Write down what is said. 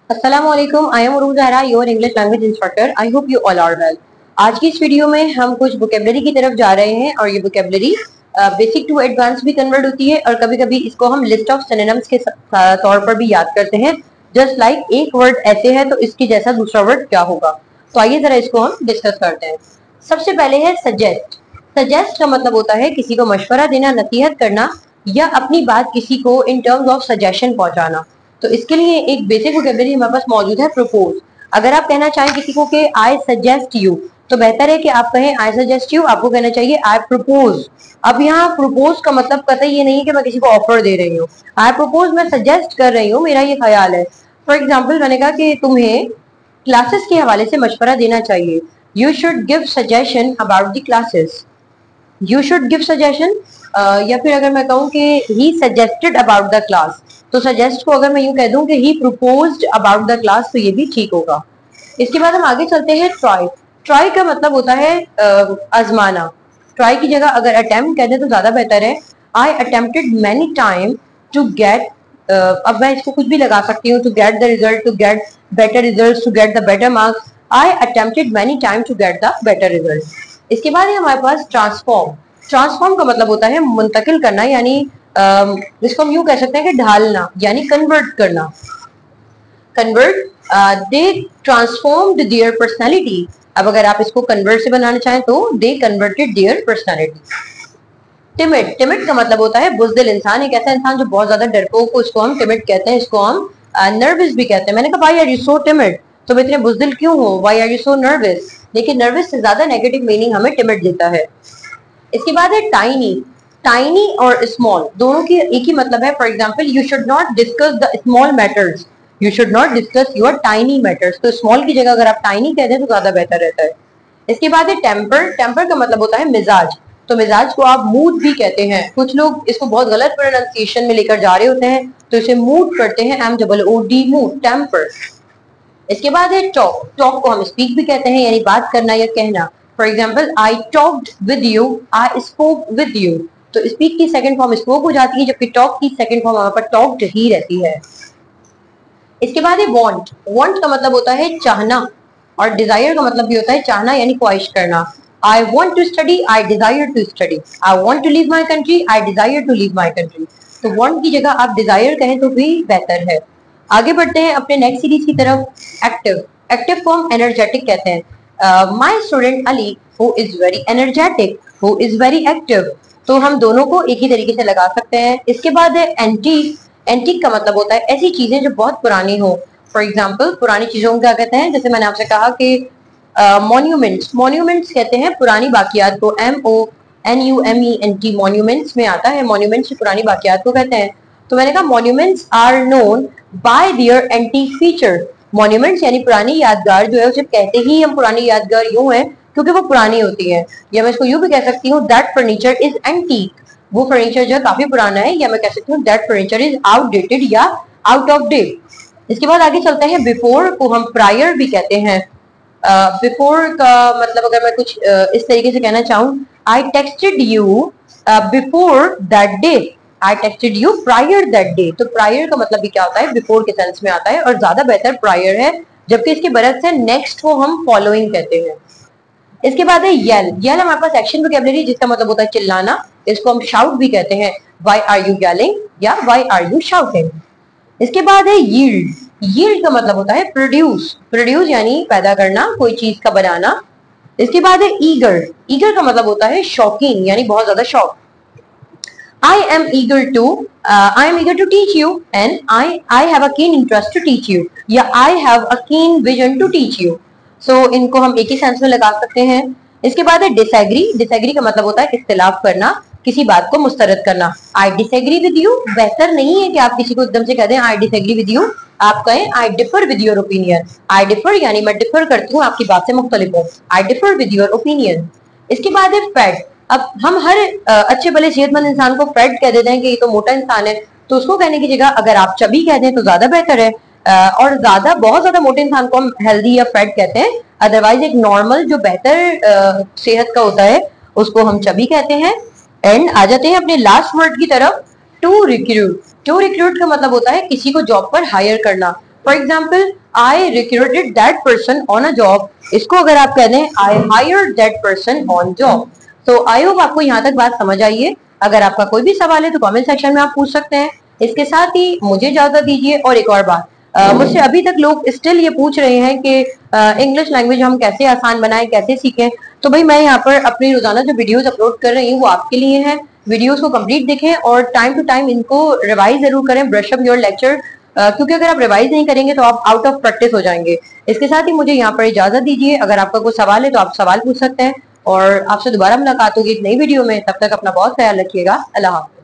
अस्सलाम वालेकुम, I am Urooj Zahra, your English language instructor. I hope you all are well. आज की इस वीडियो में हम कुछ वोकेबलरी की तरफ जा रहे हैं और ये वोकेबलरी बेसिक टू एडवांस भी कन्वर्ट होती है और कभी कभी इसको हम लिस्ट ऑफ सिनोनिम्स के तौर पर भी याद करते हैं। जस्ट लाइक एक वर्ड ऐसे है तो इसके जैसा दूसरा वर्ड क्या होगा। तो आइए जरा इसको हम डिस्कस करते हैं। सबसे पहले है सजेस्ट। सजेस्ट का मतलब होता है किसी को मशवरा देना, नसीहत करना या अपनी बात किसी को इन टर्म्स ऑफ सजेशन पहुंचाना। तो इसके लिए एक बेसिक वोकेबलरी हमारे पास मौजूद है, प्रपोज। अगर आप कहना चाहें किसी को कि आई सजेस्ट यू, तो बेहतर है कि आप कहें आई सजेस्ट यू, आपको कहना चाहिए आई प्रपोज। अब यहाँ प्रपोज का मतलब कतई ये नहीं है कि मैं किसी को ऑफर दे रही हूँ। आई प्रपोज मैं सजेस्ट कर रही हूँ, मेरा ये ख्याल है। फॉर एग्जाम्पल मैंने कहा कि तुम्हें क्लासेस के हवाले से मशवरा देना चाहिए। You should give suggestion about the classes. You should give suggestion. या फिर अगर मैं कहूँ कि he suggested about the class, तो सजेस्ट को अगर मैं यूं कह दूं कि ही प्रपोज्ड अबाउट द क्लास, तो ये भी ठीक होगा। इसके बाद हम आगे चलते हैं ट्राई। ट्राई का मतलब होता है आजमाना। ट्राई की जगह अगर अटेम्प्ट कहते तो ज्यादा बेहतर है। I attempted many time to get, अब मैं इसको कुछ भी लगा सकती हूँ, to get the result, to get better result, to get the better marks. I attempted many time to get the better result. इसके बाद है हमारे पास ट्रांसफॉर्म। ट्रांसफॉर्म का मतलब होता है मुंतकिल करना, यानी जिसको हम यूं कह सकते हैं कि ढालना, यानी कन्वर्ट करना। Convert, they transformed there personality. अब अगर आप इसको कन्वर्ट से बनाना चाहें तो they converted there personality. Timid. Timid का मतलब होता है बुज़दिल इंसान। एक ऐसा इंसान जो बहुत ज्यादा डरपोक हो, इसको हम टिमिड कहते हैं। इसको हम नर्वस भी कहते हैं। मैंने कहा why are you so timid, तुम इतने बुज़दिल क्यों हो, why are you so nervous. लेकिन नर्वस से ज्यादा नेगेटिव मीनिंग हमें टिमिड देता है। इसके बाद है टाइनी। टाइनी और स्मॉल दोनों की एक ही मतलब है। For example, you should not discuss the small matters, you should not discuss your tiny matters. तो स्मॉल की जगह अगर आप टाइनी कहते हैं तो ज्यादा बेहतर रहता है। इसके बाद है टेम्पर। टेम्पर का मतलब होता है मिजाज। तो मिजाज को आप मूड भी कहते हैं। कुछ लोग इसको बहुत गलत प्रोनाउंसिएशन में लेकर जा रहे होते हैं, तो इसे मूड करते हैं, MOOD, मूड, टेम्पर। इसके बाद है टॉक। टॉक को हम स्पीक भी कहते हैं, यानी बात करना या कहना। For example, I talked with you, I spoke with you. तो स्पीक की सेकंड फॉर्म स्पोक हो जाती है, जबकि टॉक की सेकंड फॉर्म हमारे पास टॉक्ड ही रहती है। इसके बाद है वांट। वांट का मतलब होता है चाहना, और डिजायर का मतलब भी होता है चाहना, यानी ख्वाहिश करना। I want to study, I desire to study. I want to leave my country, I desire to leave my country. तो वांट की जगह आप डिजायर कहें तो भी बेहतर है। आगे बढ़ते हैं अपने नेक्स्ट सीरीज की तरफ। एक्टिव। एक्टिव को हम एनर्जेटिक कहते हैं। My student Ali who is very energetic, who is very active. तो हम दोनों को एक ही तरीके से लगा सकते हैं। इसके बाद है एंटीक। एंटीक का मतलब होता है ऐसी चीजें जो बहुत पुरानी हो। फॉर एग्जाम्पल, पुरानी चीजों को क्या कहते हैं, जैसे मैंने आपसे कहा कि मॉन्यूमेंट्स। मॉन्यूमेंट्स कहते हैं पुरानी बाकियात को। MONUMENT मॉन्यूमेंट्स में आता है। मॉन्यूमेंट्स पुरानी बाकियात को कहते हैं। तो मैंने कहा monuments are known by their antique feature. Monuments यानी पुरानी यादगार जो है, उसे कहते ही हम पुरानी यादगार यूं है क्योंकि वो पुरानी होती है। या मैं इसको यूं भी कह सकती हूँ, दैट फर्नीचर इज एंटीक। वो फर्नीचर जो है काफी पुराना है। या मैं कह सकती हूँ दैट फर्नीचर इज आउटडेटेड या आउट ऑफ डेट। इसके बाद आगे चलते हैं बिफोर को हम प्रायर भी कहते हैं। बिफोर का मतलब अगर मैं कुछ इस तरीके से कहना चाहूँ, I texted you before that day, I texted you prior that day. तो प्रायर का मतलब भी क्या होता है, बिफोर के सेंस में आता है, और ज्यादा बेहतर प्रायर है, जबकि इसके बरक्स है नेक्स्ट को हम फॉलोइंग कहते हैं। इसके बाद है येल। येल हमारे पास एक्शन वोकैबुलरी जिसका मतलब होता है चिल्लाना। इसको हम शाउट भी कहते हैं। व्हाई आर यू येलिंग या व्हाई आर यू शाउटिंग। इसके बाद है यील्ड। यील्ड का मतलब होता है प्रोड्यूस। प्रोड्यूस यानी पैदा करना, कोई चीज का बनाना। इसके बाद है ईगर। ईगर का मतलब होता है शौकीन, यानी बहुत ज्यादा शौक। I am eager to teach you and I have a keen interest to teach you, या I have a keen vision to teach you. So इनको हम एक ही सेंस में लगा सकते हैं। इसके बाद है डिसएग्री। डिसएग्री का मतलब होता है इख्तिलाफ करना, किसी बात को मुस्तरद करना। I disagree with you। बेहतर नहीं है कि आप किसी को एकदम से कह दें I disagree with you। आप कहें I differ with your opinion। I differ यानी मैं डिफर करती हूँ, आपकी बात से मुख्तलिफ हूँ। I differ with your opinion। इसके बाद है फैट। अब हम हर अच्छे भले सेहतमंद इंसान को फैट कह देते हैं कि ये तो मोटा इंसान है, तो उसको कहने की जगह अगर आप चबी कह दें तो ज्यादा बेहतर है। और बहुत ज्यादा मोटे इंसान को हम हेल्दी या फैट कहते हैं। अदरवाइज एक नॉर्मल जो बेहतर सेहत का होता है उसको हम चबी कहते हैं। एंड आ जाते हैं अपने लास्ट वर्ड की तरफ, टू रिक्रूट। टू रिक्रूट का मतलब होता है किसी को जॉब पर हायर करना। For example, I recruited that person on a job, इसको अगर आप कह दें I hired that person on job. तो आई होप आपको यहाँ तक बात समझ आई है। अगर आपका कोई भी सवाल है तो कमेंट सेक्शन में आप पूछ सकते हैं। इसके साथ ही मुझे इजाजत दीजिए। और एक और बात, मुझसे अभी तक लोग स्टिल ये पूछ रहे हैं कि इंग्लिश लैंग्वेज हम कैसे आसान बनाएं, कैसे सीखें। तो भाई मैं यहाँ पर अपनी रोजाना जो वीडियोस अपलोड कर रही हूँ वो आपके लिए हैं। वीडियोस को कंप्लीट देखें और टाइम टू टाइम इनको रिवाइज जरूर करें, ब्रश अप योर लेक्चर, क्योंकि अगर आप रिवाइज नहीं करेंगे तो आप आउट ऑफ प्रैक्टिस हो जाएंगे। इसके साथ ही मुझे यहाँ पर इजाजत दीजिए। अगर आपका कोई सवाल है तो आप सवाल पूछ सकते हैं और आपसे दोबारा मुलाकात होगी एक नई वीडियो में। तब तक अपना बहुत ख्याल रखिएगा। अल्लाह हाफ़िज़।